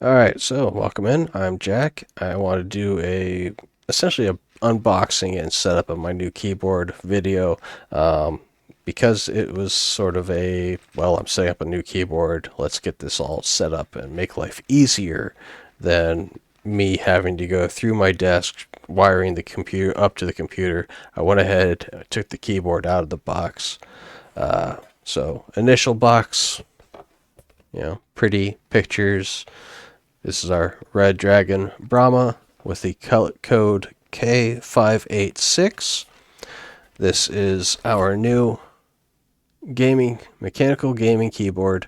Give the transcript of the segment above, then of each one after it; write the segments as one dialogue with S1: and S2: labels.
S1: Alright, so welcome in. I'm Jack. I want to do essentially a unboxing and setup of my new keyboard video. Because it was sort of I'm setting up a new keyboard, let's get this all set up and make life easier than me having to go through my desk, wiring the computer up to the computer. I went ahead, took the keyboard out of the box. So initial box, pretty pictures. This is our Redragon Brahma with the code K586. This is our new mechanical gaming keyboard.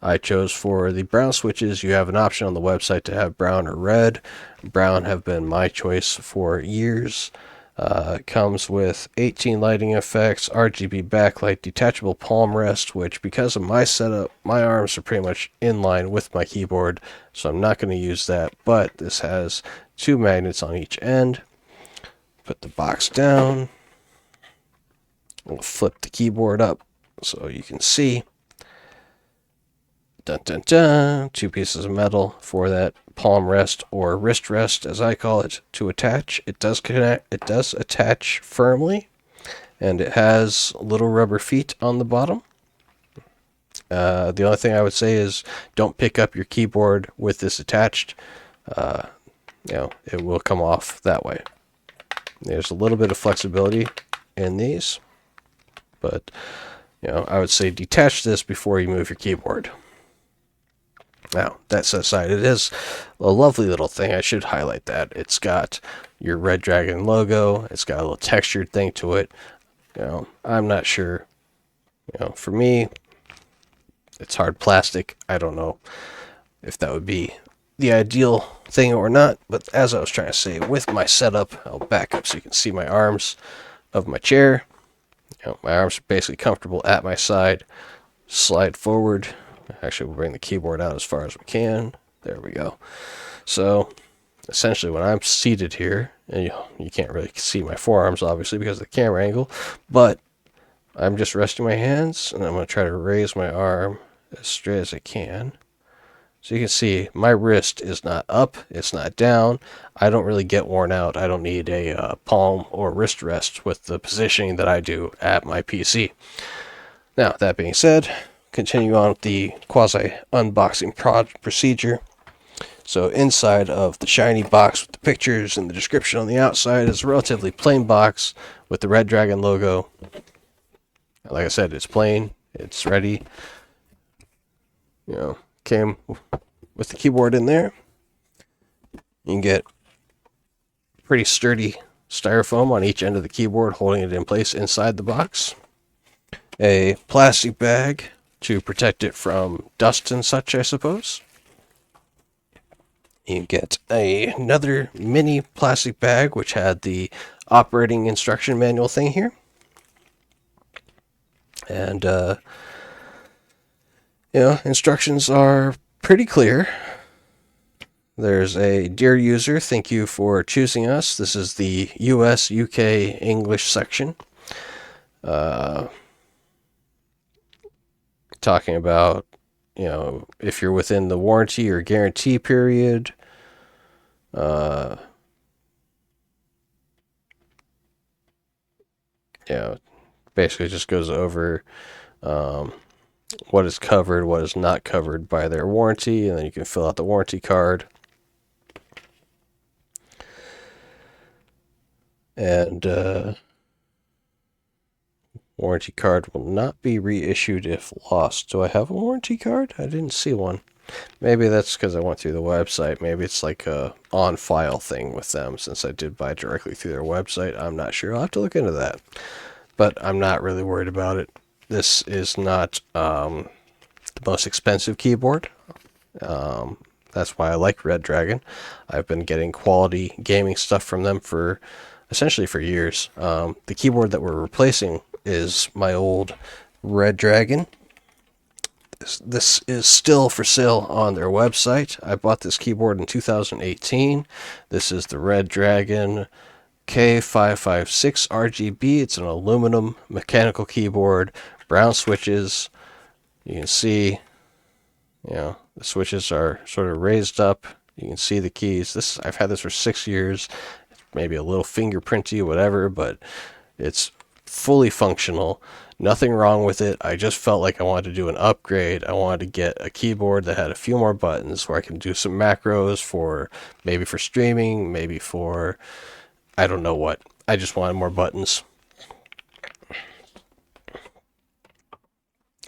S1: I chose for the brown switches. You have an option on the website to have brown or red. Brown have been my choice for years. It comes with 18 lighting effects, RGB backlight, detachable palm rest, which because of my setup, my arms are pretty much in line with my keyboard, so I'm not going to use that, but this has two magnets on each end. Put the box down. We'll flip the keyboard up so you can see. Dun dun dun! Two pieces of metal for that palm rest or wrist rest, as I call it, to attach. It does connect. It does attach firmly, and it has little rubber feet on the bottom. The only thing I would say is don't pick up your keyboard with this attached. It will come off that way. There's a little bit of flexibility in these, but I would say detach this before you move your keyboard. Now, that set aside, it is a lovely little thing. I should highlight that. It's got your Redragon logo. It's got a little textured thing to it. I'm not sure. For me, it's hard plastic. I don't know if that would be the ideal thing or not. But as I was trying to say, with my setup, I'll back up so you can see my arms of my chair. My arms are basically comfortable at my side. Slide forward. Actually, we'll bring the keyboard out as far as we can. There we go. So, essentially, when I'm seated here, and you can't really see my forearms, obviously, because of the camera angle, but I'm just resting my hands, and I'm going to try to raise my arm as straight as I can. So you can see my wrist is not up, it's not down. I don't really get worn out. I don't need a palm or wrist rest with the positioning that I do at my PC. Now, that being said, continue on with the quasi-unboxing procedure. So inside of the shiny box with the pictures and the description on the outside is a relatively plain box with the Redragon logo. Like I said, it's plain, it's ready. Came with the keyboard in there. You can get pretty sturdy styrofoam on each end of the keyboard holding it in place inside the box. A plastic bag to protect it from dust and such, I suppose. You get another mini plastic bag, which had the operating instruction manual thing here. And, instructions are pretty clear. There's a dear user, thank you for choosing us. This is the US, UK, English section. Talking about, if you're within the warranty or guarantee period. Basically just goes over what is covered, what is not covered by their warranty, and then you can fill out the warranty card. And warranty card will not be reissued if lost. Do I have a warranty card? I didn't see one. Maybe that's because I went through the website. Maybe it's like a on-file thing with them since I did buy directly through their website. I'm not sure. I'll have to look into that. But I'm not really worried about it. This is not the most expensive keyboard. That's why I like Redragon. I've been getting quality gaming stuff from them for essentially for years. The keyboard that we're replacing is my old Redragon. This is still for sale on their website. I bought this keyboard in 2018. This is the Redragon K556 RGB. It's an aluminum mechanical keyboard, brown switches. You can see, The switches are sort of raised up. You can see the keys. I've had this for 6 years. Maybe a little fingerprinty or whatever, but it's fully functional. Nothing wrong with it. I just felt like I wanted to do an upgrade. I wanted to get a keyboard that had a few more buttons where I can do some macros for maybe for streaming, maybe for I don't know what. I just wanted more buttons.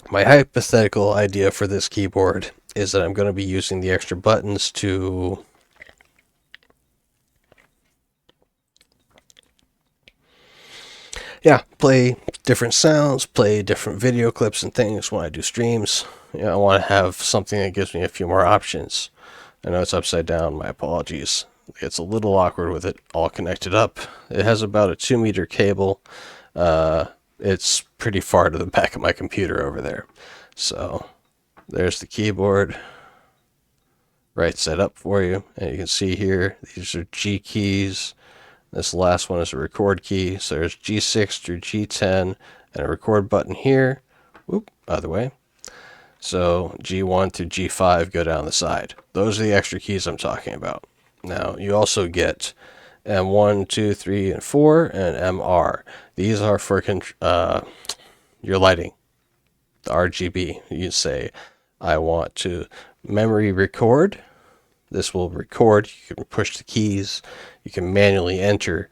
S1: My hypothetical idea for this keyboard is that I'm going to be using the extra buttons to play different sounds, play different video clips and things when I do streams. I want to have something that gives me a few more options. I know it's upside down, my apologies. It's a little awkward with it all connected up. It has about a 2-meter cable. It's pretty far to the back of my computer over there. So there's the keyboard right set up for you. And you can see here, these are G keys. This last one is a record key. So there's G6 through G10 and a record button here. Whoop, other way. So G1 through G5 go down the side. Those are the extra keys I'm talking about. Now, you also get M1, 2, 3, and 4, and MR. These are for your lighting, the RGB. You say, I want to memory record. This will record. You can push the keys. You can manually enter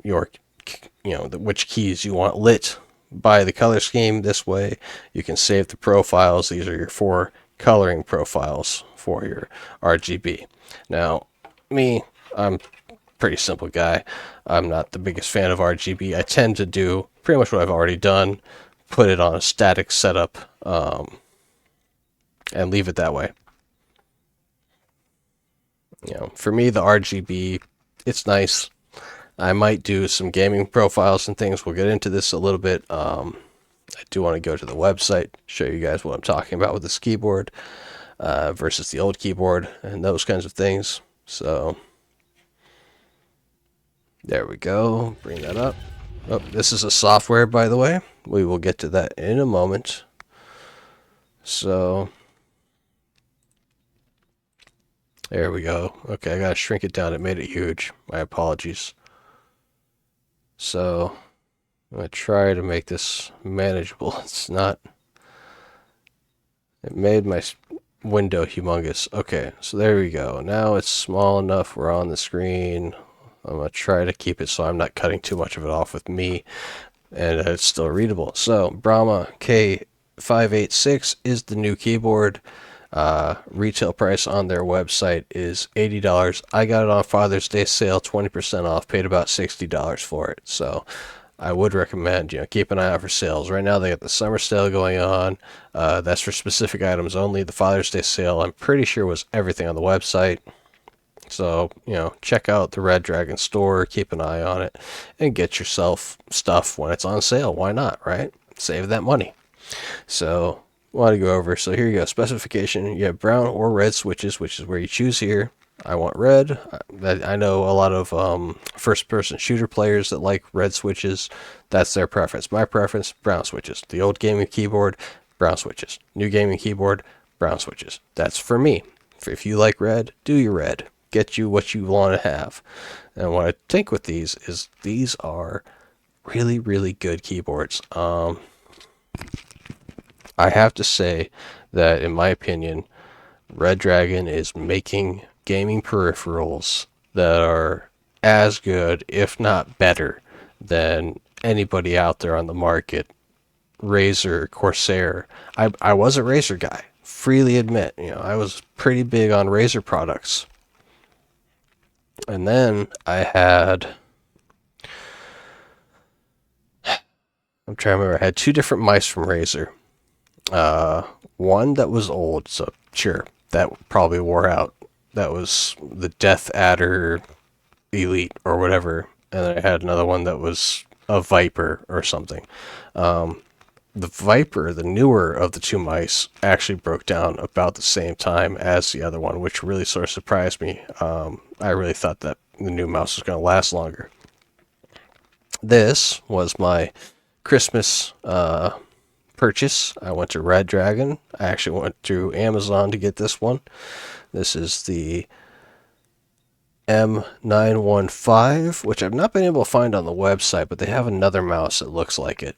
S1: which keys you want lit by the color scheme. This way, you can save the profiles. These are your 4 coloring profiles for your RGB. Now, I'm a pretty simple guy. I'm not the biggest fan of RGB. I tend to do pretty much what I've already done, put it on a static setup, and leave it that way. For me, the RGB, it's nice. I might do some gaming profiles and things. We'll get into this a little bit. I do want to go to the website, show you guys what I'm talking about with this keyboard versus the old keyboard and those kinds of things. So there we go. Bring that up. Oh, this is a software, by the way. We will get to that in a moment. So there we go. Okay, I gotta shrink it down. It made it huge. My apologies. So I'm gonna try to make this manageable. It's not. It made my window humongous. Okay, so there we go. Now it's small enough. We're on the screen. I'm gonna try to keep it so I'm not cutting too much of it off with me, and it's still readable. So Brahma K586 is the new keyboard. Retail price on their website is $80. I got it on Father's Day sale, 20% off, paid about $60 for it. So I would recommend, keep an eye out for sales. Right now they got the summer sale going on. That's for specific items only. The Father's Day sale, I'm pretty sure, was everything on the website. So, check out the Redragon store, keep an eye on it, and get yourself stuff when it's on sale. Why not, right? Save that money. So want to go over. So here you go. Specification. You have brown or red switches, which is where you choose here. I want red. I know a lot of first-person shooter players that like red switches. That's their preference. My preference, brown switches. The old gaming keyboard, brown switches. New gaming keyboard, brown switches. That's for me. If you like red, do your red. Get you what you want to have. And what I think with these is these are really, really good keyboards. I have to say that, in my opinion, Redragon is making gaming peripherals that are as good, if not better, than anybody out there on the market. Razer, Corsair. I was a Razer guy, freely admit. I was pretty big on Razer products. And then I had, I'm trying to remember, I had 2 different mice from Razer. One that was old, so sure, that probably wore out. That was the Death Adder Elite or whatever. And then I had another one that was a Viper or something. The Viper, the newer of the 2 mice, actually broke down about the same time as the other one, which really sort of surprised me. I really thought that the new mouse was going to last longer. This was my Christmas purchase. I went to Redragon. I actually went to Amazon to get this one. This is the M915, which I've not been able to find on the website, but they have another mouse that looks like it.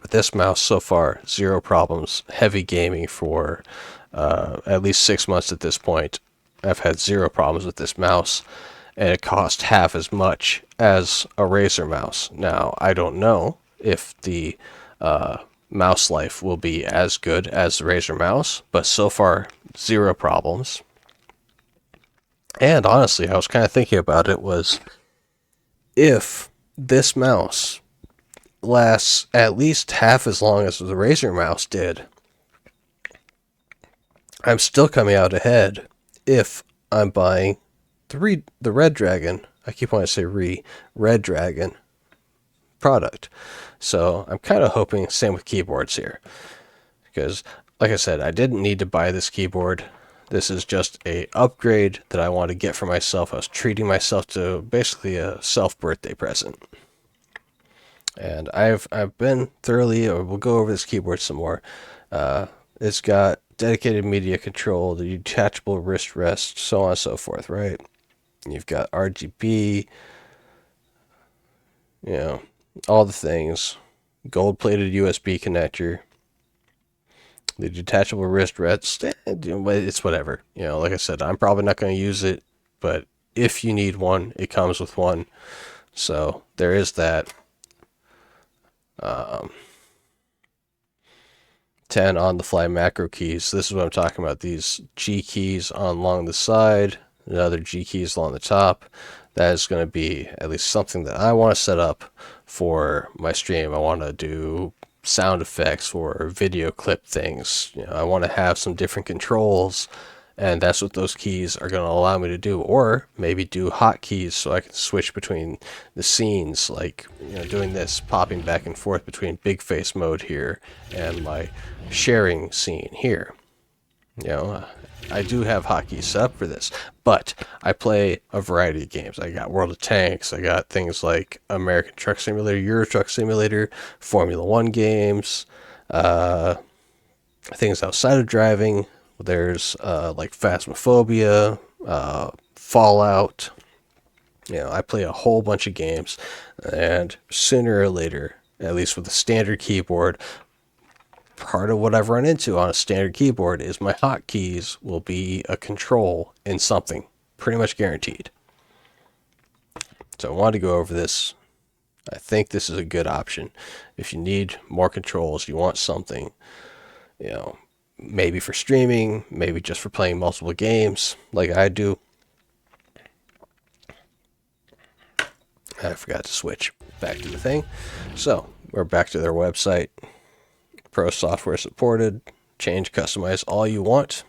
S1: But this mouse so far, zero problems. Heavy gaming for at least 6 months at this point. I've had zero problems with this mouse, and it cost half as much as a Razer mouse. Now, I don't know if the mouse life will be as good as the Razer mouse, but so far, zero problems. And honestly, I was kind of thinking about it was, if this mouse lasts at least half as long as the Razer mouse did, I'm still coming out ahead if I'm buying the Redragon. I keep wanting to say Redragon product. So I'm kind of hoping same with keyboards here. Because, like I said, I didn't need to buy this keyboard. This is just a upgrade that I want to get for myself. I was treating myself to basically a self-birthday present. And I've been thoroughly, or we'll go over this keyboard some more. It's got dedicated media control, the detachable wrist rest, so on and so forth, right? You've got RGB, you know, all the things. Gold-plated USB connector. The detachable wrist rest, it's whatever. You know, like I said, I'm probably not going to use it, but if you need one, it comes with one. So there is that. 10 on-the-fly macro keys. This is what I'm talking about. These G keys along the side, the other G keys along the top. That is going to be at least something that I want to set up for my stream. I want to do sound effects or video clip things. You know, I want to have some different controls, and that's what those keys are going to allow me to do. Or maybe do hotkeys so I can switch between the scenes, like, you know, doing this, popping back and forth between big face mode here and my sharing scene here. You know, I do have hotkeys set up for this, but I play a variety of games. I got World of Tanks, I got things like American Truck Simulator, Euro Truck Simulator, Formula One games, things outside of driving. There's like Phasmophobia, Fallout. You know, I play a whole bunch of games, and sooner or later, at least with a standard keyboard, part of what I've run into on a standard keyboard is my hotkeys will be a control in something, pretty much guaranteed. So I wanted to go over this. I think this is a good option. If you need more controls, you want something, you know, maybe for streaming, maybe just for playing multiple games like I do. I forgot to switch back to the thing. So we're back to their website. Pro software supported. Change, customize all you want.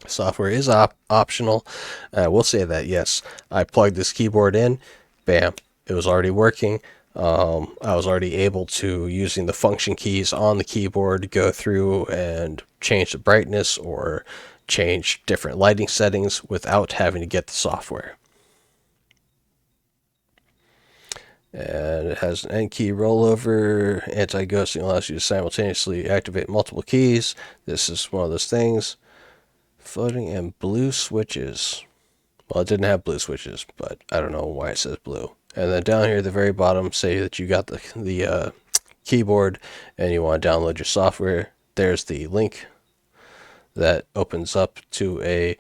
S1: Software is optional. I will say that, yes, I plugged this keyboard in. Bam. It was already working. I was already able to, using the function keys on the keyboard, go through and change the brightness or change different lighting settings without having to get the software. And it has an N key rollover. Anti-ghosting allows you to simultaneously activate multiple keys. This is one of those things. Floating and blue switches. Well, it didn't have blue switches, but I don't know why it says blue. And then down here at the very bottom, say that you got the keyboard and you want to download your software. There's the link that opens up to a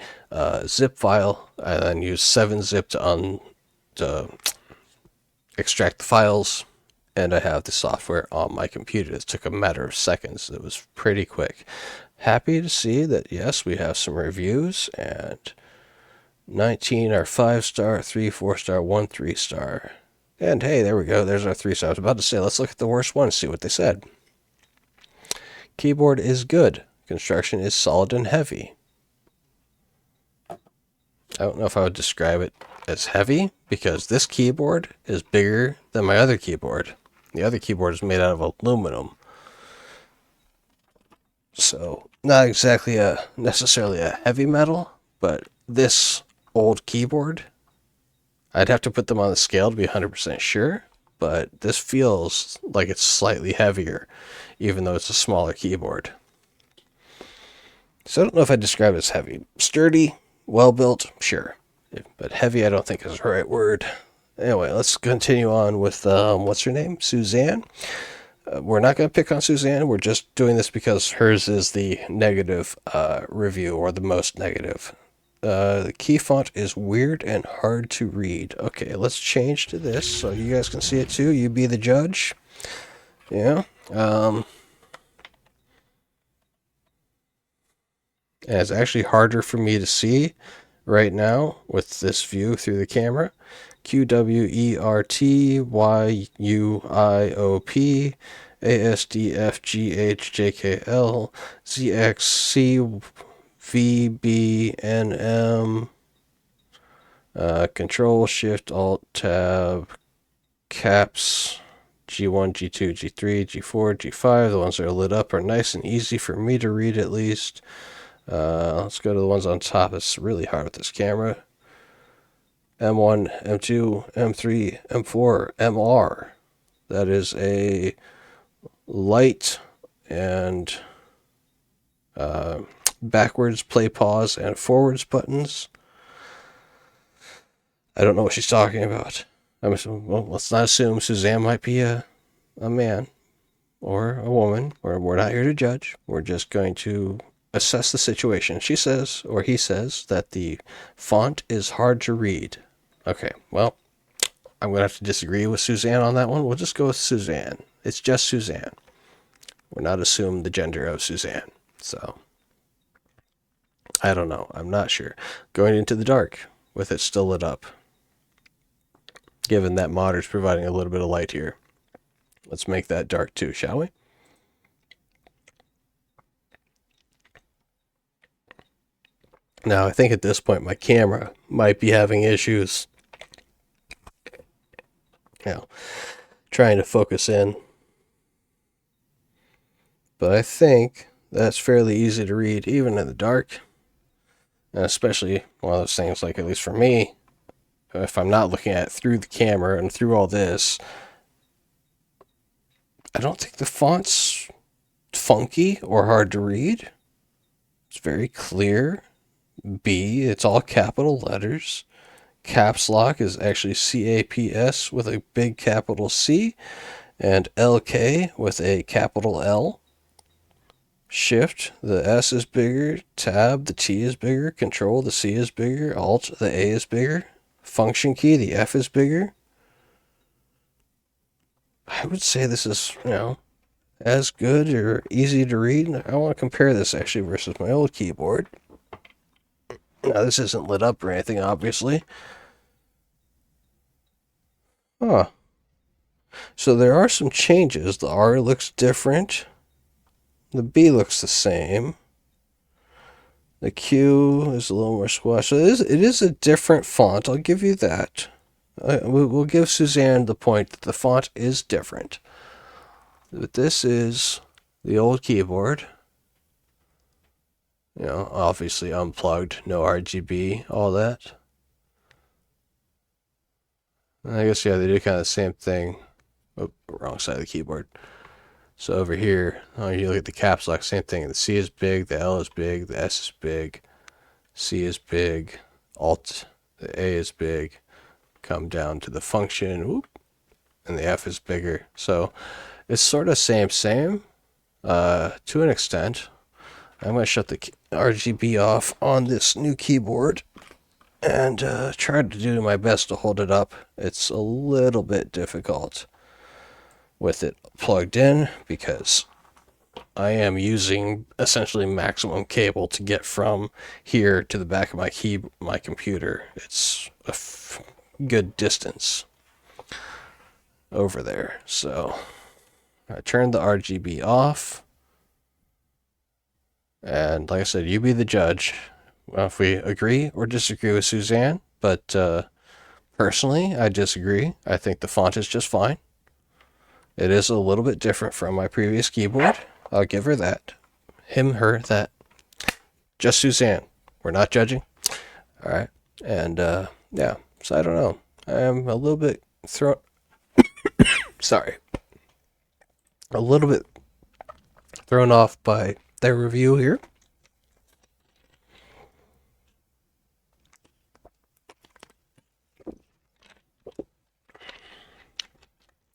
S1: zip file, and then use 7-zip to extract the files. And I have the software on my computer. It took a matter of seconds. It was pretty quick. Happy to see that, yes, we have some reviews, and 19 are 5-star, 3 4-star, 1 3-star. And hey, there we go. There's our 3 stars. I was about to say, let's look at the worst one and see what they said. Keyboard is good. Construction is solid and heavy. I don't know if I would describe it as heavy, because this keyboard is bigger than my other keyboard. The other keyboard is made out of aluminum. So, not exactly necessarily a heavy metal, but this old keyboard, I'd have to put them on the scale to be 100% sure, but this feels like it's slightly heavier, even though it's a smaller keyboard. So I don't know if I'd describe it as heavy. Sturdy, well-built, sure. But heavy I don't think is the right word. Anyway, let's continue on with, what's her name? Suzanne? We're not going to pick on Suzanne. We're just doing this because hers is the negative review, or the most negative. The key font is weird and hard to read. Okay, let's change to this so you guys can see it too. You be the judge. Yeah. And it's actually harder for me to see right now with this view through the camera. QWERTYUIOP ASDFGHJKL Control Shift Alt Tab Caps G1, G2, G3, G4, G5. The ones that are lit up are nice and easy for me to read at least. Let's go to the ones on top. It's really hard with this camera. M1, M2, M3, M4, MR. That is a light and backwards play pause and forwards buttons. I don't know what she's talking about. Well, let's not assume Suzanne might be a man or a woman. We're not here to judge. We're just going to assess the situation. She says, or he says, that the font is hard to read. Okay, well, I'm going to have to disagree with Suzanne on that one. We'll just go with Suzanne. It's just Suzanne. We're not assuming the gender of Suzanne. So, I don't know. I'm not sure. Going into the dark with it still lit up. Given that modder's providing a little bit of light here. Let's make that dark too, shall we? Now, I think at this point my camera might be having issues. Trying to focus in. But I think that's fairly easy to read even in the dark. And especially one of those things, like at least for me, if I'm not looking at it through the camera and through all this, I don't think the font's funky or hard to read. It's very clear. B, it's all capital letters. Caps lock is actually CAPS with a big capital C, and LK with a capital L. Shift, the S is bigger. Tab, the T is bigger. Control, the C is bigger. Alt, the A is bigger. Function key, the F is bigger. I would say this is, as good or easy to read. I want to compare this actually versus my old keyboard. Now, this isn't lit up or anything, obviously. Huh. So there are some changes. The R looks different. The B looks the same. The Q is a little more squashed. So it is a different font. I'll give you that. We'll give Suzanne the point that the font is different. But this is the old keyboard. Obviously unplugged, no RGB, all that. I guess, yeah, they do kind of the same thing. Oh, wrong side of the keyboard. So over here, you look at the caps lock, same thing. The C is big, the L is big, the S is big, C is big, Alt, the A is big. Come down to the function, whoop, and the F is bigger. So it's sort of same, to an extent. I'm going to shut the RGB off on this new keyboard and try to do my best to hold it up. It's a little bit difficult with it plugged in because I am using essentially maximum cable to get from here to the back of my computer. It's a good distance over there. So I turned the RGB off. And like I said, you be the judge if we agree or disagree with Suzanne. But personally, I disagree. I think the font is just fine. It is a little bit different from my previous keyboard. I'll give her that. Him, her, that. Just Suzanne. We're not judging. All right. And yeah, so I don't know. I am a little bit thrown Sorry. A little bit thrown off by their review here.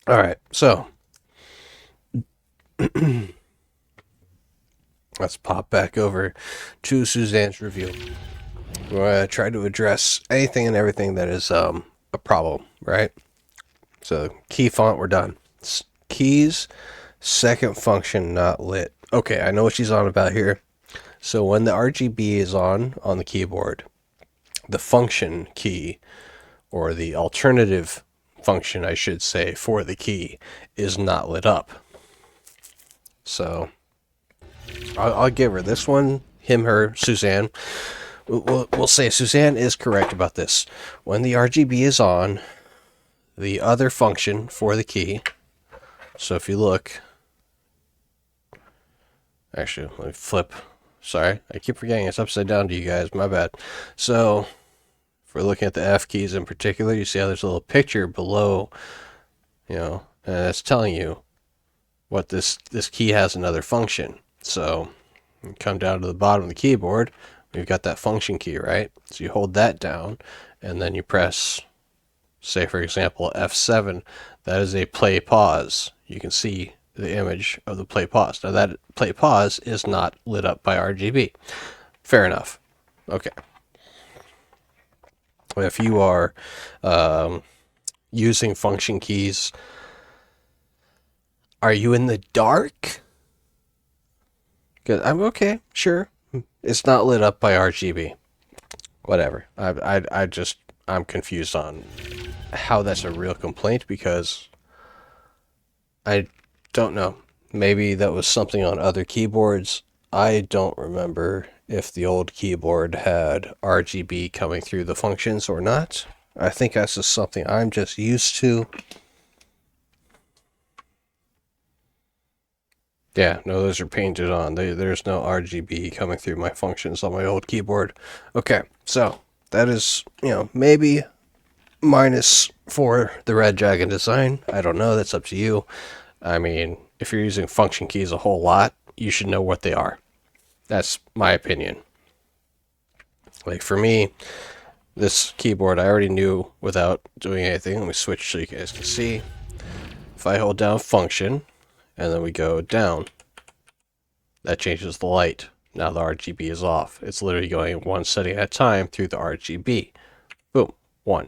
S1: All right, so let's pop back over to Suzanne's review. We're going to try to address anything and everything that is a problem, right? So, key font, we're done. Keys, second function not lit. Okay, I know what she's on about here. So, when the RGB is on the keyboard, the function key, or the alternative function, I should say, for the key, is not lit up. So, I'll give her this one, him, her, Suzanne. We'll say Suzanne is correct about this. When the RGB is on, the other function for the key, so if you look, actually, let me flip. Sorry, I keep forgetting it's upside down to you guys, my bad. So, if we're looking at the F keys in particular, you see how there's a little picture below, and it's telling you what this key has another function. So, you come down to the bottom of the keyboard, we've got that function key, right? So you hold that down, and then you press, say for example, F7. That is a play pause. You can see the image of the play pause. Now that play pause is not lit up by RGB. Fair enough. Okay. If you are using function keys, are you in the dark? Because I'm okay, sure. It's not lit up by RGB. Whatever. I'm confused on how that's a real complaint, because I don't know. Maybe that was something on other keyboards. I don't remember if the old keyboard had RGB coming through the functions or not. I think that's just something I'm just used to. Yeah, no, those are painted on. There's no RGB coming through my functions on my old keyboard. Okay, so that is, maybe minus for the Redragon design. I don't know. That's up to you. I mean, if you're using function keys a whole lot, you should know what they are. That's my opinion. Like for me, this keyboard I already knew without doing anything. Let me switch so you guys can see. If I hold down function, and then we go down, that changes the light. Now the RGB is off. It's literally going one setting at a time through the RGB. Boom. 1,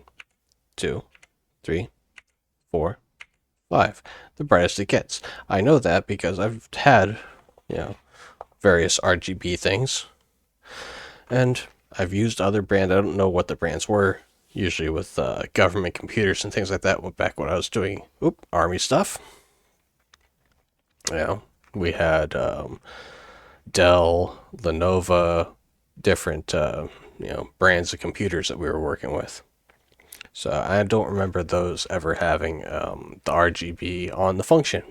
S1: 2, 3, 4, 5. The brightest it gets. I know that because I've had, various RGB things. And I've used other brands. I don't know what the brands were. Usually with government computers and things like that. Back when I was doing Army stuff. We had Dell, Lenovo, different brands of computers that we were working with. So I don't remember those ever having the RGB on the function.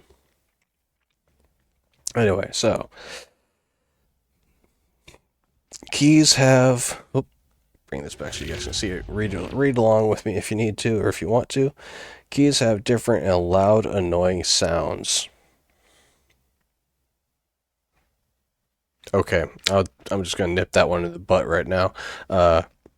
S1: Anyway, so keys have. Bring this back so you guys can see it. Read along with me if you need to or if you want to. Keys have different and loud, annoying sounds. Okay, I'm just going to nip that one in the butt right now.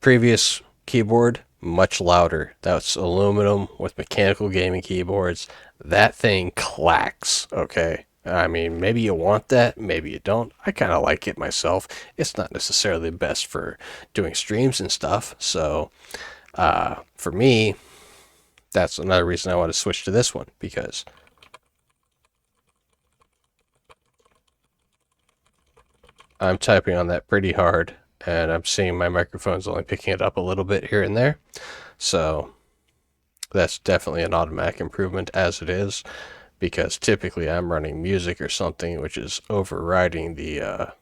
S1: Previous keyboard, much louder. That's aluminum with mechanical gaming keyboards. That thing clacks, okay? I mean, maybe you want that, maybe you don't. I kind of like it myself. It's not necessarily the best for doing streams and stuff. So, for me, that's another reason I want to switch to this one, because I'm typing on that pretty hard, and I'm seeing my microphone's only picking it up a little bit here and there. So that's definitely an automatic improvement as it is, because typically I'm running music or something which is overriding the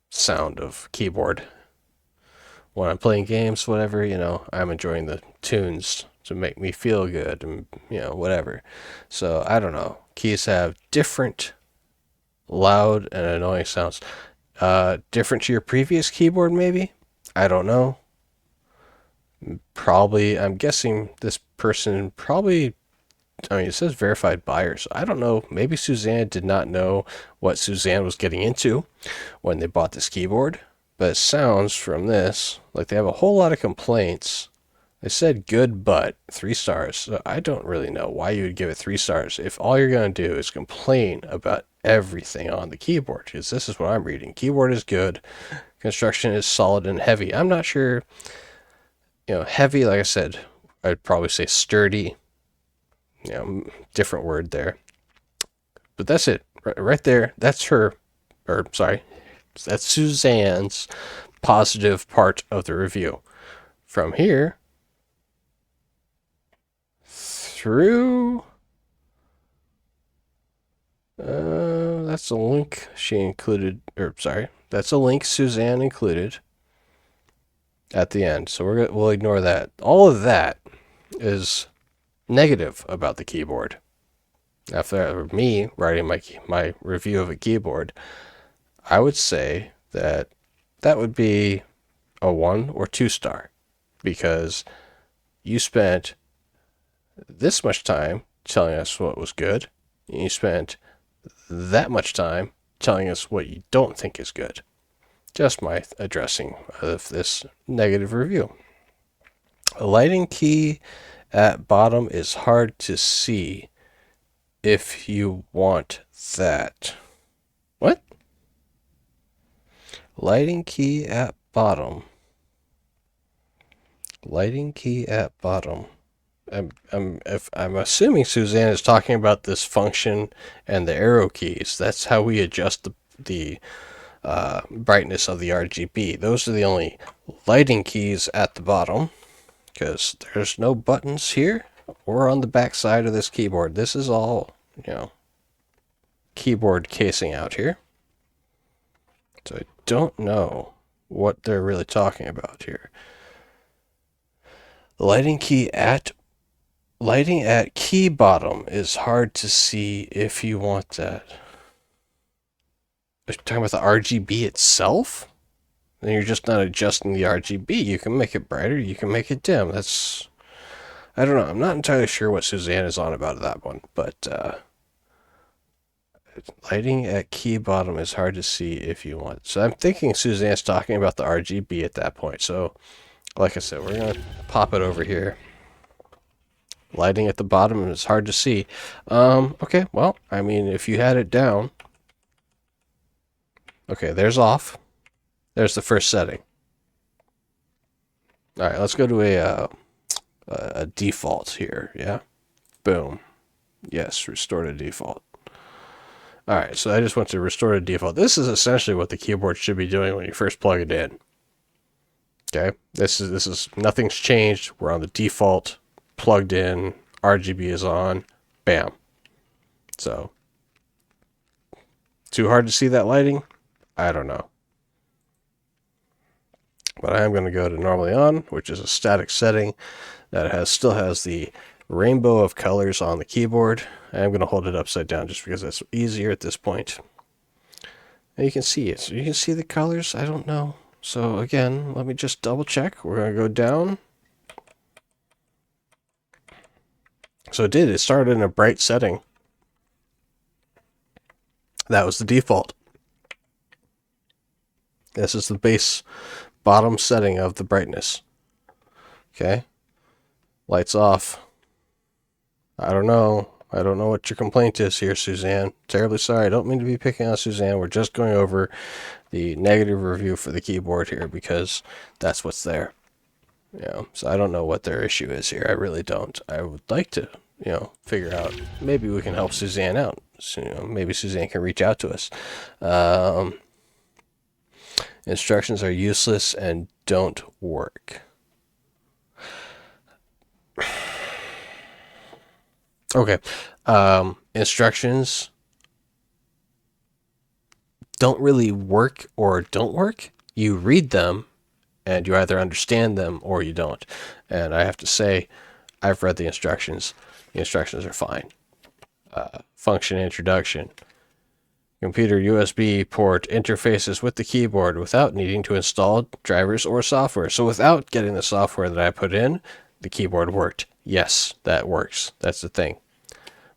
S1: sound of keyboard. When I'm playing games, whatever, I'm enjoying the tunes to make me feel good and, whatever. So I don't know. Keys have different loud and annoying sounds. Different to your previous keyboard, maybe? I don't know. Probably, I'm guessing this person probably I mean, it says verified buyers. I don't know. Maybe Suzanne did not know what Suzanne was getting into when they bought this keyboard. But it sounds from this like they have a whole lot of complaints. They said good, but 3 stars. So I don't really know why you would give it 3 stars if all you're going to do is complain about everything on the keyboard. Because this is what I'm reading. Keyboard is good. Construction is solid and heavy. I'm not sure. Heavy, like I said, I'd probably say sturdy. Different word there. But that's it. Right there. That's her. Or, sorry. That's Suzanne's positive part of the review. From here through that's a link she included, or sorry, that's a link Suzanne included at the end. So we'll ignore that. All of that is negative about the keyboard. If that were me writing my review of a keyboard, I would say that would be a 1 or 2 star, because you spent this much time telling us what was good, and you spent that much time telling us what you don't think is good. Just my addressing of this negative review. A lighting key at bottom is hard to see if you want that. What? Lighting key at bottom. Lighting key at bottom. I'm assuming Suzanne is talking about this function and the arrow keys. That's how we adjust the brightness of the RGB. Those are the only lighting keys at the bottom, because there's no buttons here or on the back side of this keyboard. This is all, keyboard casing out here. So I don't know what they're really talking about here. Lighting at key bottom is hard to see if you want that. Are you talking about the RGB itself? Then you're just not adjusting the RGB. You can make it brighter, you can make it dim. I don't know. I'm not entirely sure what Suzanne is on about that one, but lighting at key bottom is hard to see if you want. So I'm thinking Suzanne's talking about the RGB at that point. So, like I said, we're going to pop it over here. Lighting at the bottom is hard to see. Okay, well, I mean, if you had it down. Okay, there's off. There's the first setting. All right, let's go to a default here, yeah? Boom. Yes, restore to default. All right, so I just went to restore to default. This is essentially what the keyboard should be doing when you first plug it in. Okay, this is nothing's changed. We're on the default, plugged in, RGB is on, bam. So, too hard to see that lighting? I don't know. But I am going to go to normally on, which is a static setting that still has the rainbow of colors on the keyboard. I'm going to hold it upside down just because that's easier at this point. And you can see it. So you can see the colors. I don't know. So again, let me just double check. We're going to go down. So it started in a bright setting. That was the default. This is the base bottom setting of the brightness. Okay. Lights off. I don't know. I don't know what your complaint is here, Suzanne. Terribly sorry. I don't mean to be picking on Suzanne. We're just going over the negative review for the keyboard here because that's what's there. So I don't know what their issue is here. I really don't. I would like to, figure out. Maybe we can help Suzanne out. So, maybe Suzanne can reach out to us. Instructions are useless and don't work. Okay. Instructions don't really work or don't work. You read them and you either understand them or you don't. And I have to say, I've read the instructions. The instructions are fine. Function introduction. Computer USB port interfaces with the keyboard without needing to install drivers or software. So without getting the software that I put in, the keyboard worked. Yes, that works. That's the thing.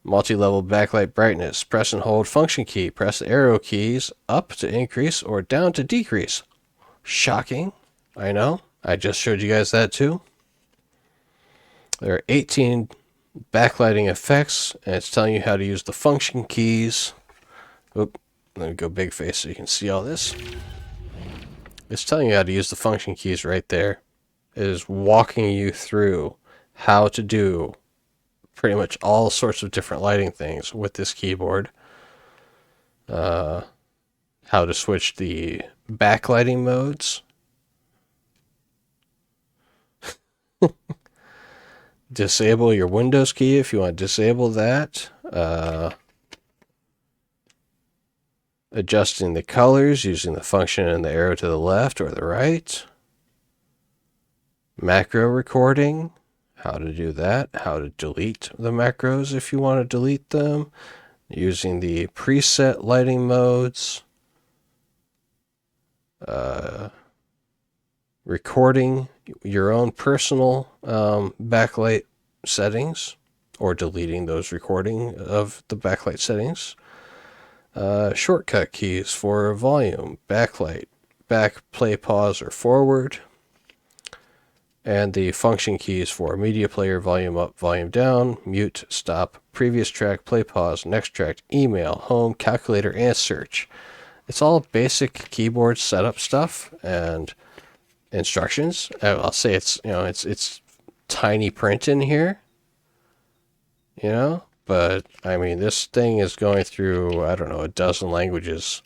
S1: Multi-level backlight brightness. Press and hold function key. Press the arrow keys up to increase or down to decrease. Shocking. I know. I just showed you guys that too. There are 18 backlighting effects, and it's telling you how to use the function keys. Oop, let me go big face so you can see all this. It's telling you how to use the function keys right there. It is walking you through how to do pretty much all sorts of different lighting things with this keyboard. How to switch the backlighting modes. Disable your Windows key if you want to disable that. Adjusting the colors using the function and the arrow to the left or the right. Macro recording. How to do that. How to delete the macros if you want to delete them. Using the preset lighting modes. Recording your own personal backlight settings or deleting those recording of the backlight settings. Shortcut keys for volume, backlight, back, play, pause, or forward. And the function keys for media player, volume up, volume down, mute, stop, previous track, play, pause, next track, email, home, calculator, and search. It's all basic keyboard setup stuff and instructions. I'll say it's tiny print in here, but I mean, this thing is going through, I don't know, a dozen languages.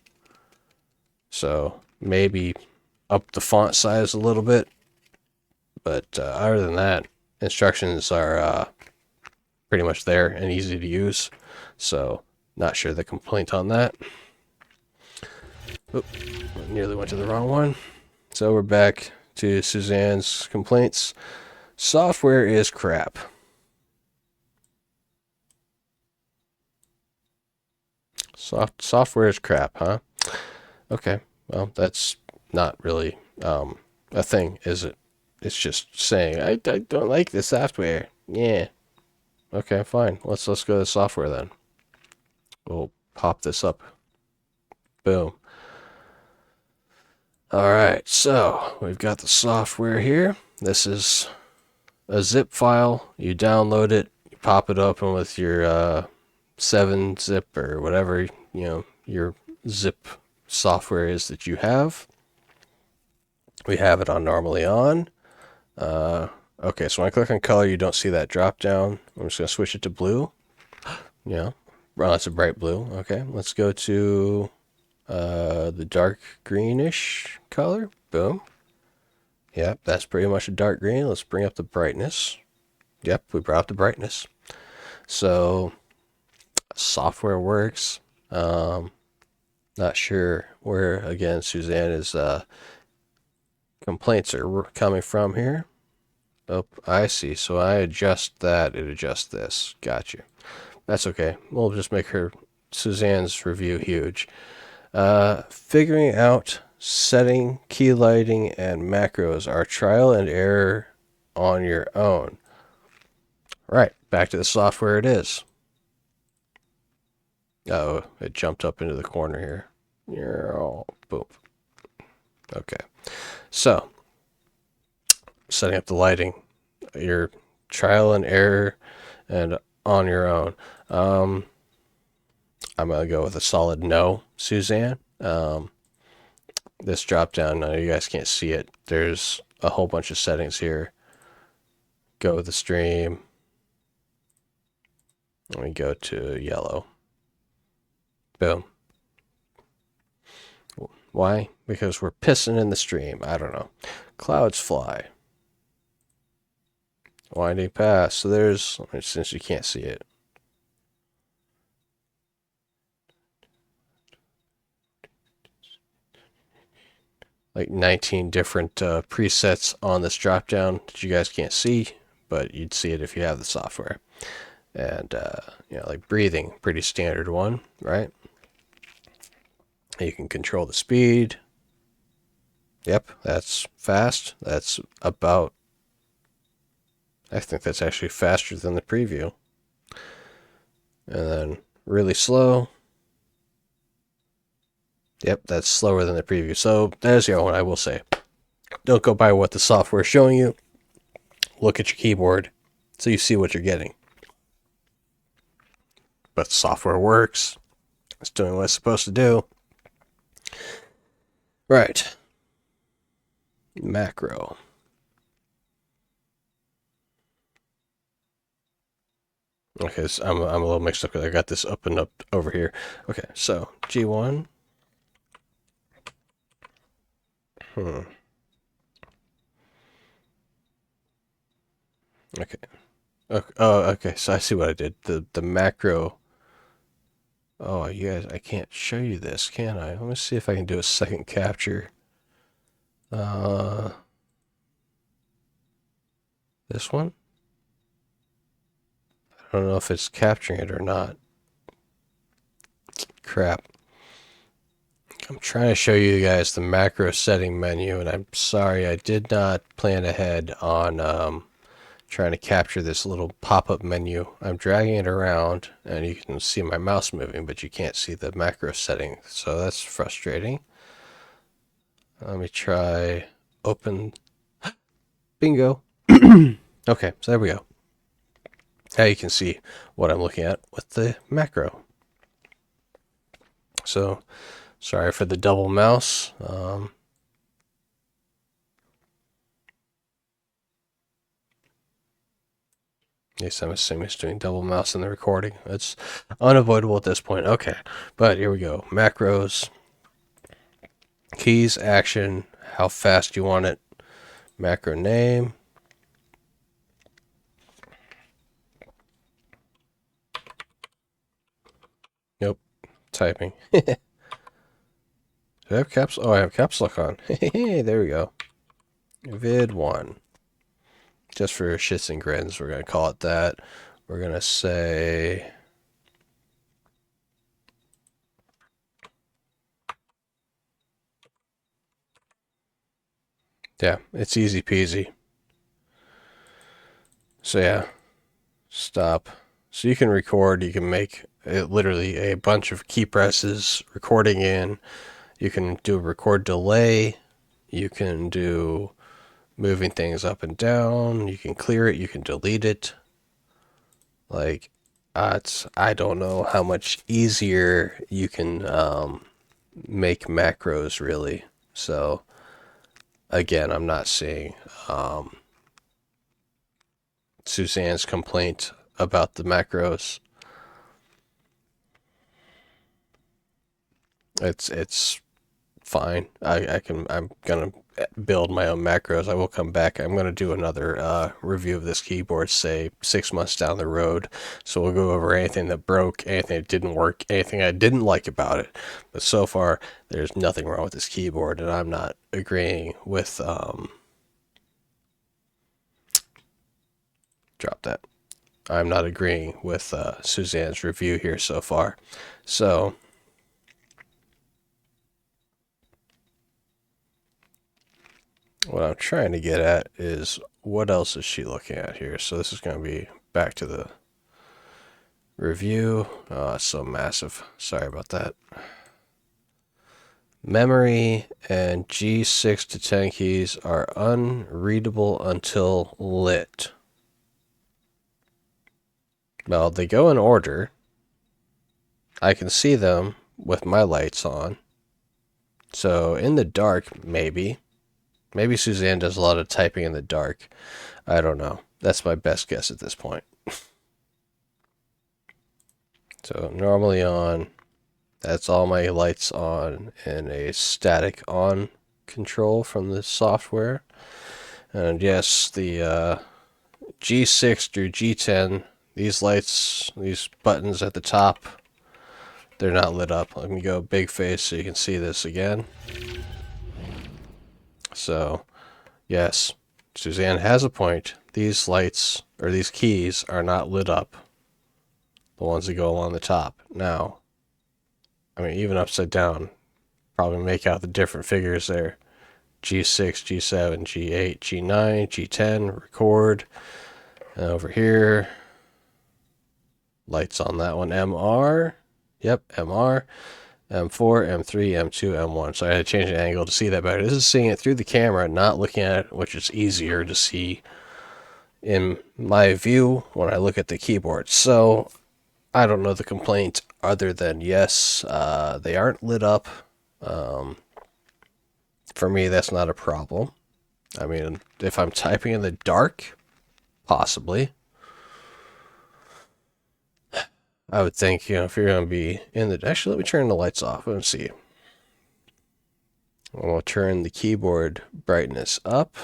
S1: So maybe up the font size a little bit. But other than that, instructions are pretty much there and easy to use. So not sure the complaint on that. Oop, nearly went to the wrong one. So we're back to Suzanne's complaints. Software is crap. Software is crap, huh? Okay, well, that's not really a thing, is it? It's just saying, I don't like the software. Yeah. Okay, fine. Let's go to the software then. We'll pop this up. Boom. Alright, so we've got the software here. This is a zip file. You download it, you pop it open with your 7-zip or whatever, your zip software is that you have. We have it on normally on. Okay, so when I click on color, you don't see that drop down. I'm just going to switch it to blue. Well, it's a bright blue. Okay, let's go to the dark greenish color. Boom. Yep, that's pretty much a dark green. Let's bring up the brightness. Yep, we brought up the brightness. So, software works. Not sure where, again, Suzanne's complaints are coming from here. Oh, I see. So I adjust that, it adjusts this. Gotcha. That's okay. We'll just make Suzanne's review huge. Figuring out setting, key lighting, and macros are trial and error on your own. Right, back to the software it is. Oh, it jumped up into the corner here. Oh, boom. Okay. So, setting up the lighting, your trial and error and on your own. I'm going to go with a solid no, Suzanne. This drop down, no, you guys can't see it. There's a whole bunch of settings here. Go with the stream. Let me go to yellow. Boom. Why? Because we're pissing in the stream. I don't know. Clouds fly. Winding path. So there's, since you can't see it. Like 19 different presets on this drop down that you guys can't see, but you'd see it if you have the software. And, like breathing, pretty standard one, right? You can control the speed. Yep, that's fast. That's about, I think that's actually faster than the preview. And then really slow. Yep, that's slower than the preview. So there's the other one, I will say. Don't go by what the software is showing you. Look at your keyboard so you see what you're getting. But the software works. It's doing what it's supposed to do. Right. Macro. Okay, so I'm a little mixed up because I got this up and up over here. Okay, so G1. Okay. Okay. Oh, okay. So I see what I did. The macro. Oh, you guys, I can't show you this, can I? Let me see if I can do a second capture. This one? I don't know if it's capturing it or not. Crap. I'm trying to show you guys the macro setting menu, and I'm sorry I did not plan ahead on trying to capture this little pop-up menu. I'm dragging it around, and you can see my mouse moving, but you can't see the macro setting, so that's frustrating. Let me try open. Bingo. Okay, so there we go. Now you can see what I'm looking at with the macro. So, sorry for the double mouse. Yes, I'm assuming it's doing double mouse in the recording. It's unavoidable at this point. Okay, but here we go. Macros, keys, action, how fast you want it, macro name. Nope, typing. Do I have caps? Oh, I have caps lock on. There we go. Vid1. Just for shits and grins, we're going to call it that. We're going to say... Yeah, it's easy peasy. So yeah, stop. So you can record, you can make literally a bunch of key presses, recording in. You can do a record delay. You can do moving things up and down. You can clear it. You can delete it. Like, I don't know how much easier you can make macros really. So again, I'm not seeing Suzanne's complaint about the macros. It's fine. I'm gonna build my own macros. I will come back. I'm gonna do another review of this keyboard, say 6 months down the road. So we'll go over anything that broke, anything that didn't work, anything I didn't like about it. But so far, there's nothing wrong with this keyboard, and I'm not agreeing with drop that. I'm not agreeing with Suzanne's review here so far. So what I'm trying to get at is what else is she looking at here? So this is going to be back to the review. Oh, it's so massive. Sorry about that. Memory and G6 to 10 keys are unreadable until lit. Well, they go in order. I can see them with my lights on. So in the dark, maybe. Maybe Suzanne does a lot of typing in the dark. I don't know. That's my best guess at this point. So normally on, that's all my lights on in a static on control from the software. And yes, the G6 through G10, these lights, these buttons at the top, they're not lit up. Let me go big face so you can see this again. So, yes, Suzanne has a point. These lights, or these keys, are not lit up. The ones that go along the top. Now, I mean, even upside down, probably make out the different figures there. G6, G7, G8, G9, G10, record. And over here, lights on that one. MR. Yep, MR. M4, M3, M2, M1. So I had to change the angle to see that better. This is seeing it through the camera, not looking at it, which is easier to see in my view when I look at the keyboard. So I don't know the complaint other than yes, they aren't lit up. For me, that's not a problem. I mean, if I'm typing in the dark, possibly. I would think, if you're going to be in the... Actually, let me turn the lights off and see. I'll turn the keyboard brightness up.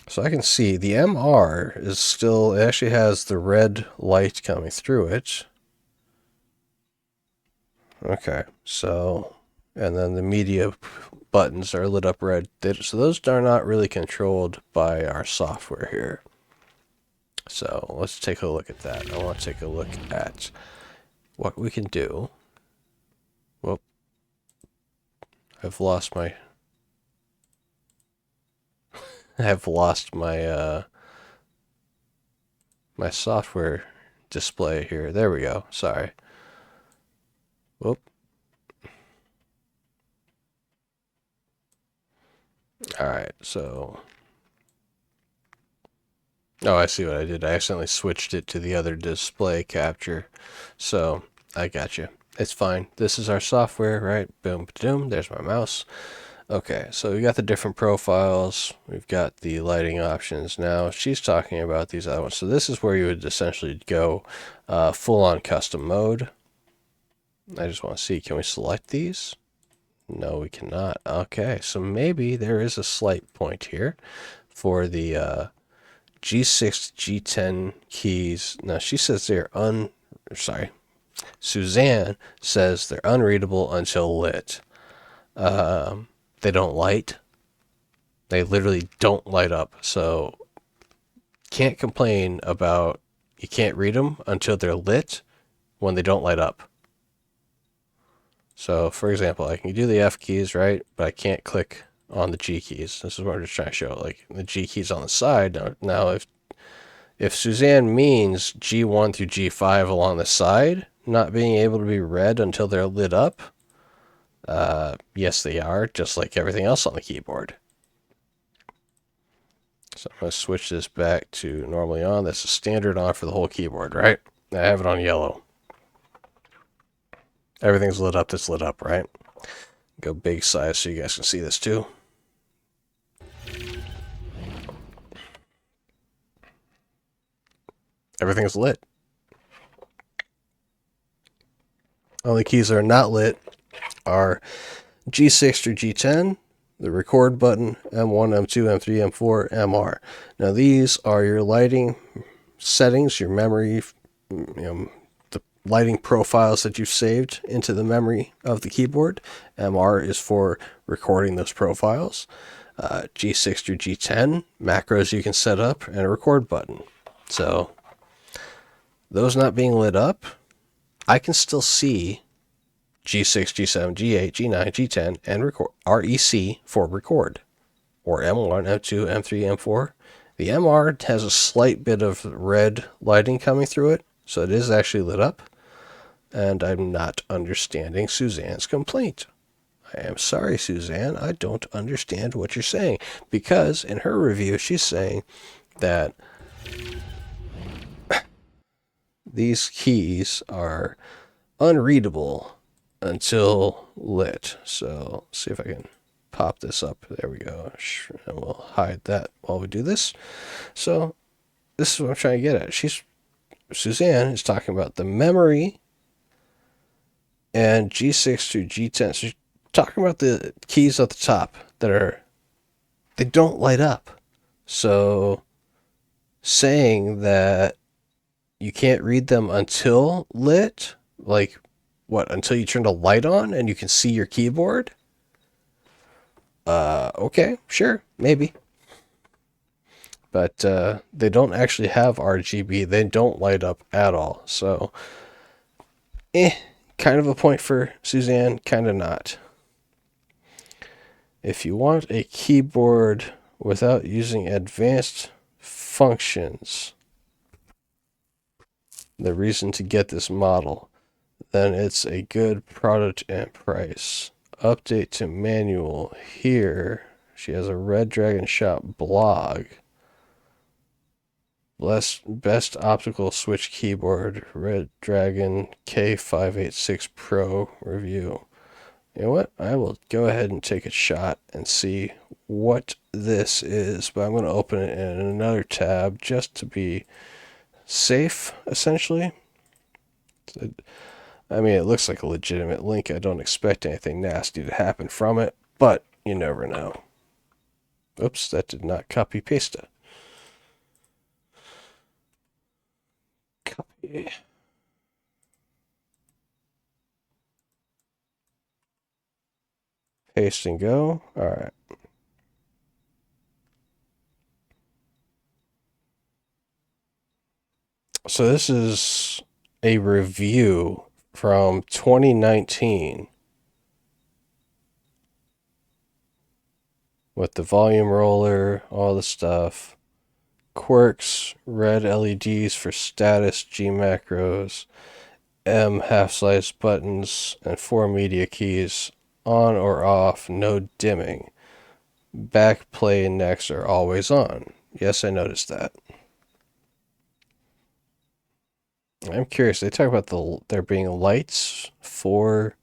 S1: So I can see the MR is still... It actually has the red light coming through it. Okay, so... And then the media buttons are lit up red. So those are not really controlled by our software here. So let's take a look at that. I want to take a look at what we can do. Whoop. I've lost my... I've lost my my software display here. There we go. Sorry. Whoop. Alright, so... Oh, I see what I did. I accidentally switched it to the other display capture. So, I got you. It's fine. This is our software, right? Boom, boom. There's my mouse. Okay, so we got the different profiles. We've got the lighting options. Now, she's talking about these other ones. So this is where you would essentially go full-on custom mode. I just want to see, can we select these? No, we cannot. Okay, so maybe there is a slight point here for the G6, G10 keys. Now, she says they're Suzanne says they're unreadable until lit. They don't light. They literally don't light up. So, can't complain about you can't read them until they're lit when they don't light up. So, for example, I can do the F keys, right? But I can't click on the G keys. This is what I'm just trying to show. Like, the G keys on the side. Now if Suzanne means G1 through G5 along the side not being able to be read until they're lit up, yes, they are, just like everything else on the keyboard. So I'm going to switch this back to normally on. That's a standard on for the whole keyboard, right? I have it on yellow. Everything's lit up that's lit up, right? Go big size so you guys can see this too. Everything's lit. Only keys that are not lit are G6 through G10, the record button, M1, M2, M3, M4, MR. Now these are your lighting settings, your memory, the lighting profiles that you've saved into the memory of the keyboard. MR is for recording those profiles. G6 through G10, macros you can set up, and a record button. So those not being lit up, I can still see G6, G7, G8, G9, G10, and record, REC for record, or M1, M2, M3, M4. The MR has a slight bit of red lighting coming through it, so it is actually lit up, and I'm not understanding Suzanne's complaint. I am sorry, Suzanne, I don't understand what you're saying, because in her review, she's saying that these keys are unreadable until lit. So let's see if I can pop this up. There we go. And we'll hide that while we do this. So this is what I'm trying to get at. Suzanne is talking about the memory and G6 through G10. So she's talking about the keys at the top they don't light up. So saying that you can't read them until lit, like what, until you turn the light on and you can see your keyboard? Okay, sure, maybe. But they don't actually have RGB. They don't light up at all. So, kind of a point for Suzanne, kind of not. If you want a keyboard without using advanced functions, the reason to get this model, then it's a good product and price. Update to manual here. She has a Redragon shop blog. Best optical switch keyboard, Redragon K586 Pro review. You know what? I will go ahead and take a shot and see what this is, but I'm going to open it in another tab just to be safe, essentially. I mean, it looks like a legitimate link. I don't expect anything nasty to happen from it, but you never know. Oops, that did not copy paste it. Copy. Paste and go. All right. So this is a review from 2019 with the volume roller, all the stuff. Quirks, red LEDs for status, G macros, M half-slice buttons, and 4 media keys, on or off, no dimming. Back, play, and next are always on. Yes, I noticed that. I'm curious, they talk about there being lights for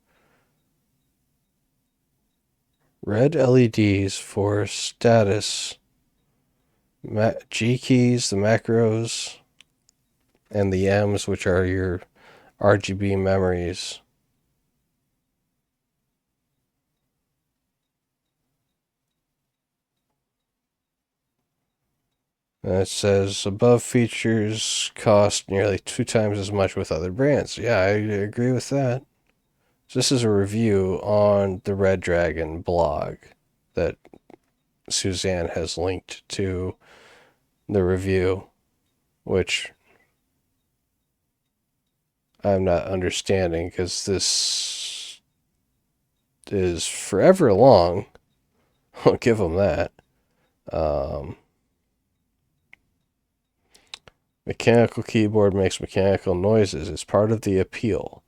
S1: red LEDs for status, G keys, the macros, and the M's, which are your RGB memories. And it says above features cost nearly 2 times as much with other brands. Yeah, I agree with that. So this is a review on the Redragon blog that Suzanne has linked to the review, which I'm not understanding because this is forever long. I'll give them that. Mechanical keyboard makes mechanical noises. It's part of the appeal.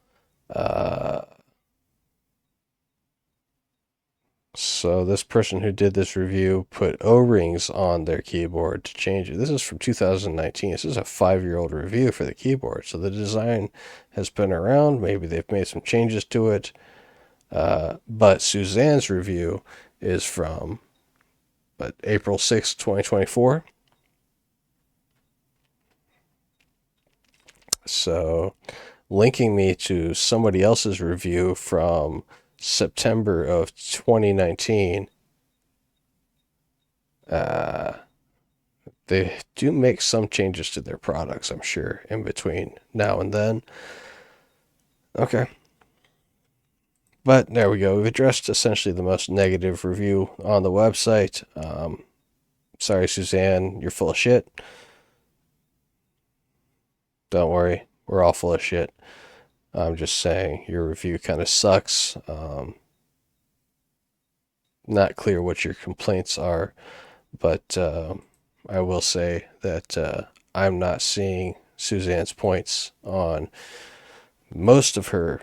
S1: So this person who did this review put O-rings on their keyboard to change it. This is from 2019. This is a 5-year-old review for the keyboard. So the design has been around. Maybe they've made some changes to it. But Suzanne's review is from April 6th, 2024. So linking me to somebody else's review from September of 2019. They do make some changes to their products, I'm sure, in between now and then. Okay. But there we go. We've addressed essentially the most negative review on the website. Sorry, Suzanne, you're full of shit. Don't worry, we're all full of shit. I'm just saying your review kind of sucks. Not clear what your complaints are, but I will say that I'm not seeing Suzanne's points on most of her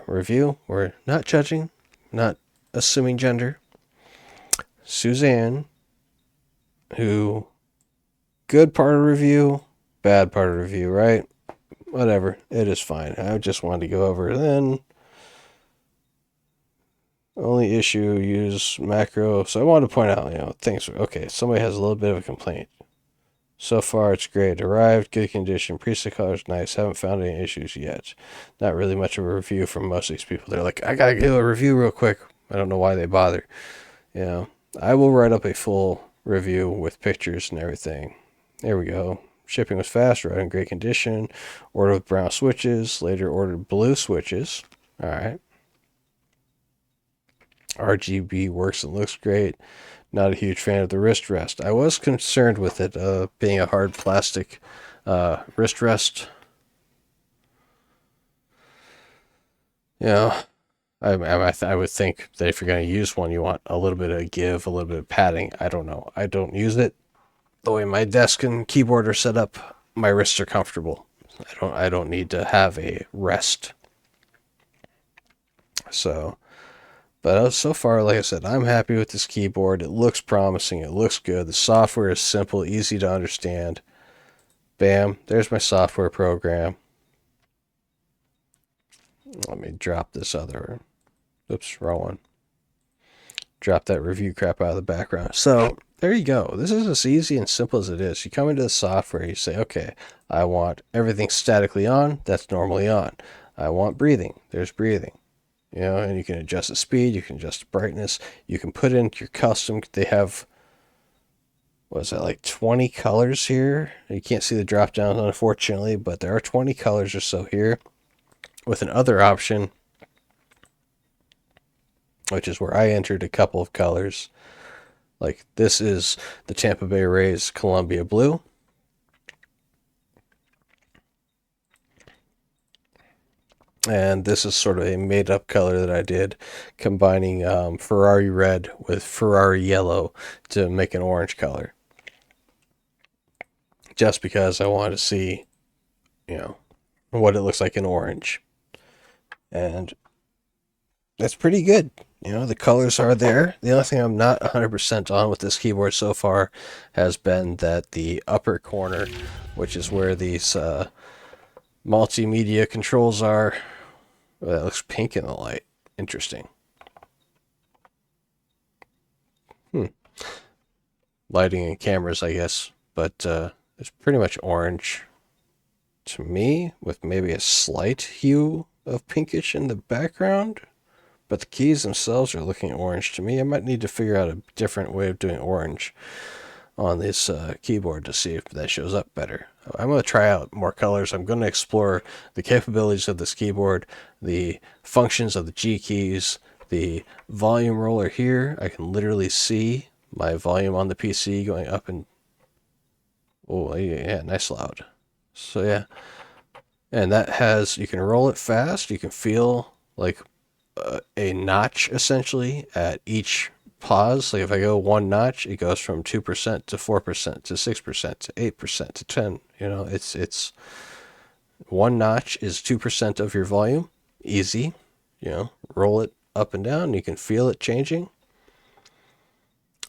S1: review. We're not judging, not assuming gender. Suzanne, who, good part of review, bad part of review, right? Whatever, it is fine. I just wanted to go over it then. Only issue, use macro. So I wanted to point out, things. Okay, somebody has a little bit of a complaint. So far, it's great. Arrived, good condition. Preset color's nice. Haven't found any issues yet. Not really much of a review from most of these people. They're like, I gotta give a review real quick. I don't know why they bother. I will write up a full review with pictures and everything. There we go. Shipping was fast, right in great condition. Ordered with brown switches. Later ordered blue switches. All right. RGB works and looks great. Not a huge fan of the wrist rest. I was concerned with it being a hard plastic wrist rest. I would think that if you're going to use one, you want a little bit of give, a little bit of padding. I don't know. I don't use it. The way my desk and keyboard are set up, my wrists are comfortable. I don't need to have a rest. So, but so far, like I said, I'm happy with this keyboard. It looks promising. It looks good. The software is simple, easy to understand. Bam, there's my software program. Let me drop this other. Oops, wrong one. Drop that review crap out of the background. So there you go. This is as easy and simple as it is. You come into the software, you say, okay, I want everything statically on. That's normally on. I want breathing. There's breathing. You know, and you can adjust the speed. You can adjust the brightness. You can put in your custom. They have, what is that, like 20 colors here? You can't see the drop down, unfortunately, but there are 20 colors or so here with another option, which is where I entered a couple of colors. Like this is the Tampa Bay Rays Columbia Blue. And this is sort of a made-up color that I did, combining Ferrari red with Ferrari yellow to make an orange color. Just because I wanted to see, you know, what it looks like in orange. And that's pretty good. You know, the colors are there. The only thing I'm not 100% on with this keyboard so far has been that the upper corner, which is where these multimedia controls are. Well, that looks pink in the light. Interesting. Lighting and cameras, I guess. But it's pretty much orange to me, with maybe a slight hue of pinkish in the background. But the keys themselves are looking orange to me. I might need to figure out a different way of doing orange on this keyboard to see if that shows up better. I'm going to try out more colors. I'm going to explore the capabilities of this keyboard, the functions of the G keys, the volume roller here. I can literally see my volume on the PC going up and... Oh, yeah, nice loud. So, yeah. And that has... You can roll it fast. You can feel like a notch, essentially, at each pause. Like if I go one notch, it goes from 2% to 4% to 6% to 8% to 10. You know, it's one notch is 2% of your volume. Easy. You know, roll it up and down. You can feel it changing.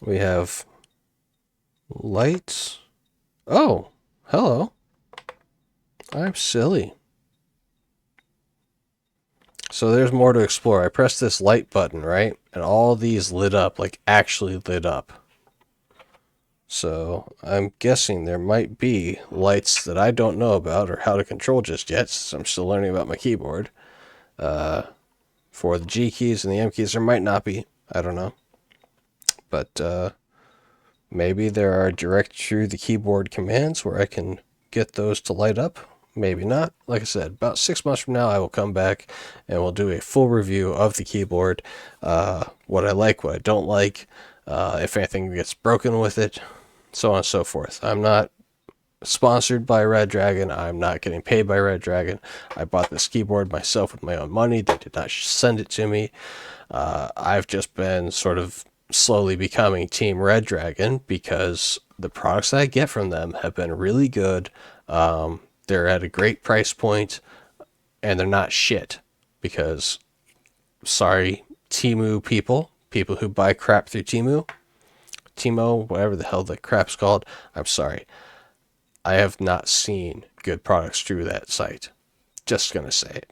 S1: We have lights. Oh, hello. I'm silly. So there's more to explore. I pressed this light button, right? And all these lit up, like actually lit up. So I'm guessing there might be lights that I don't know about or how to control just yet, since I'm still learning about my keyboard. For the G keys and the M keys, there might not be. I don't know. But maybe there are direct through the keyboard commands where I can get those to light up. Maybe not. Like I said, about 6 months from now, I will come back and we'll do a full review of the keyboard. What I like, what I don't like, if anything gets broken with it, so on and so forth. I'm not sponsored by Redragon. I'm not getting paid by Redragon. I bought this keyboard myself with my own money. They did not send it to me. I've just been sort of slowly becoming Team Redragon because the products that I get from them have been really good. They're at a great price point, and they're not shit. Because, sorry, Temu people who buy crap through Timo, whatever the hell the crap's called, I'm sorry. I have not seen good products through that site. Just gonna say it.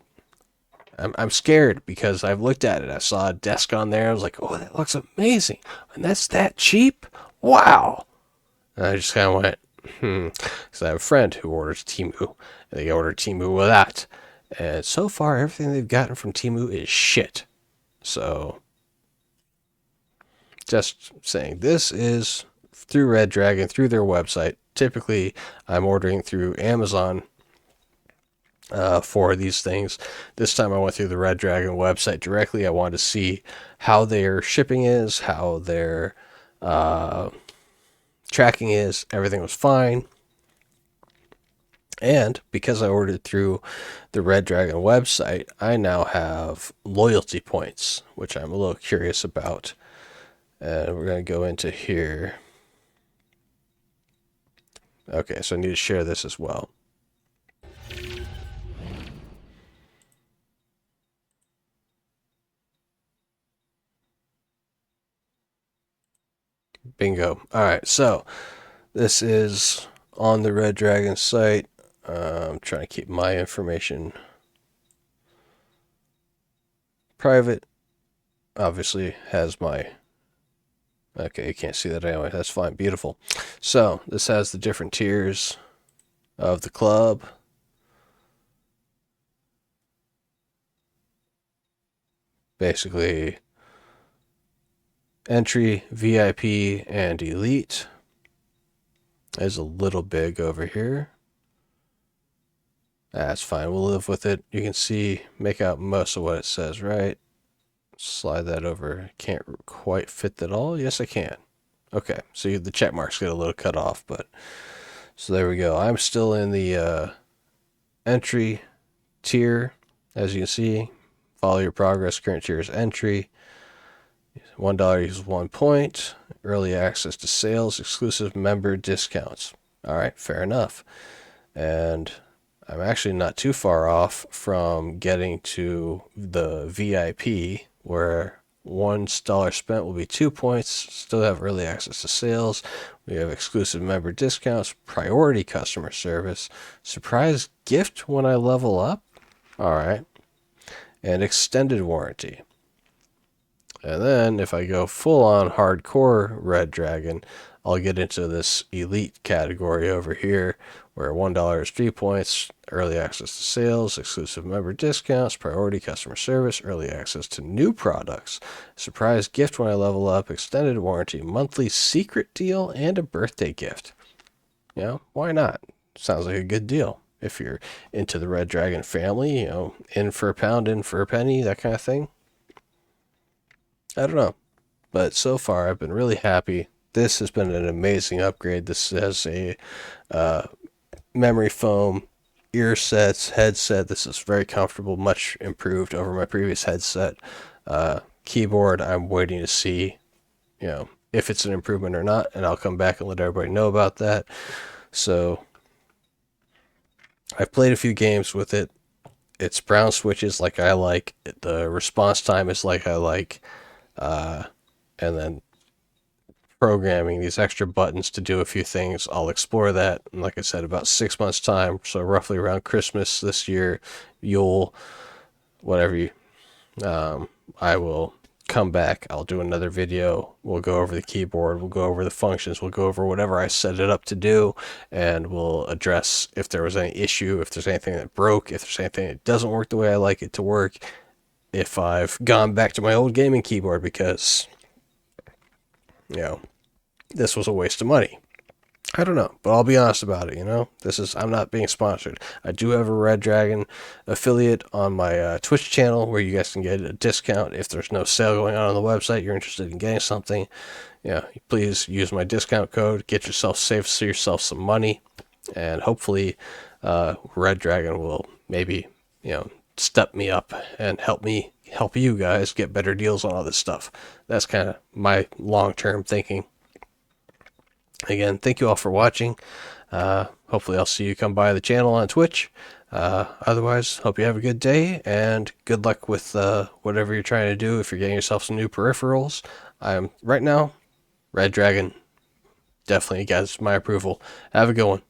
S1: I'm scared because I've looked at it. I saw a desk on there. I was like, oh, that looks amazing. And that's that cheap? Wow. And I just kind of went, because I have a friend who orders Temu, and they order Temu with that. And so far, everything they've gotten from Temu is shit. So, just saying, this is through Redragon, through their website. Typically, I'm ordering through Amazon for these things. This time I went through the Redragon website directly. I wanted to see how their shipping is, how their tracking is. Everything was fine. And because I ordered through the Redragon website, I now have loyalty points, which I'm a little curious about. And we're going to go into here. Okay, so I need to share this as well. Bingo. All right, so this is on the Redragon site. I'm trying to keep my information private. Obviously has my... Okay, you can't see that anyway. That's fine. Beautiful. So this has the different tiers of the club. Basically, entry, VIP, and elite. Is a little big over here. That's fine. We'll live with it. You can see, make out most of what it says, right? Slide that over. Can't quite fit that all. Yes, I can. Okay, so the check marks get a little cut off, but so there we go. I'm still in the entry tier, as you can see. Follow your progress. Current tier is entry. $1 equals 1 point. Early access to sales. Exclusive member discounts. All right, fair enough. And I'm actually not too far off from getting to the VIP, where $1 spent will be 2 points. Still have early access to sales. We have exclusive member discounts, priority customer service, surprise gift when I level up. All right. And extended warranty. And then if I go full on hardcore Redragon, I'll get into this elite category over here, where $1 is 3 points, early access to sales, exclusive member discounts, priority customer service, early access to new products, surprise gift when I level up, extended warranty, monthly secret deal, and a birthday gift. You know, why not? Sounds like a good deal. If you're into the Redragon family, you know, in for a pound, in for a penny, that kind of thing. I don't know. But so far, I've been really happy. This has been an amazing upgrade. This has a memory foam ear sets, headset. This is very comfortable, much improved over my previous headset. Keyboard, I'm waiting to see, you know, if it's an improvement or not, and I'll come back and let everybody know about that. So I've played a few games with it. It's brown switches like I like. The response time is like I like. And then programming these extra buttons to do a few things. I'll explore that, and like I said, about 6 months time, so roughly around Christmas this year, Yule, whatever you, I will come back. I'll do another video. We'll go over the keyboard, we'll go over the functions, we'll go over whatever I set it up to do, and we'll address if there was any issue, if there's anything that broke, if there's anything that doesn't work the way I like it to work, if I've gone back to my old gaming keyboard because, you know, this was a waste of money. I don't know, but I'll be honest about it, you know? I'm not being sponsored. I do have a Redragon affiliate on my Twitch channel where you guys can get a discount if there's no sale going on the website, you're interested in getting something. Yeah, please use my discount code, get yourself save yourself some money, and hopefully Redragon will maybe, you know, step me up and help you guys get better deals on all this stuff. That's kind of my long-term thinking. Again, thank you all for watching. Hopefully I'll see you come by the channel on Twitch. Otherwise, hope you have a good day, and good luck with whatever you're trying to do if you're getting yourself some new peripherals. Right now, Redragon definitely gets my approval. Have a good one.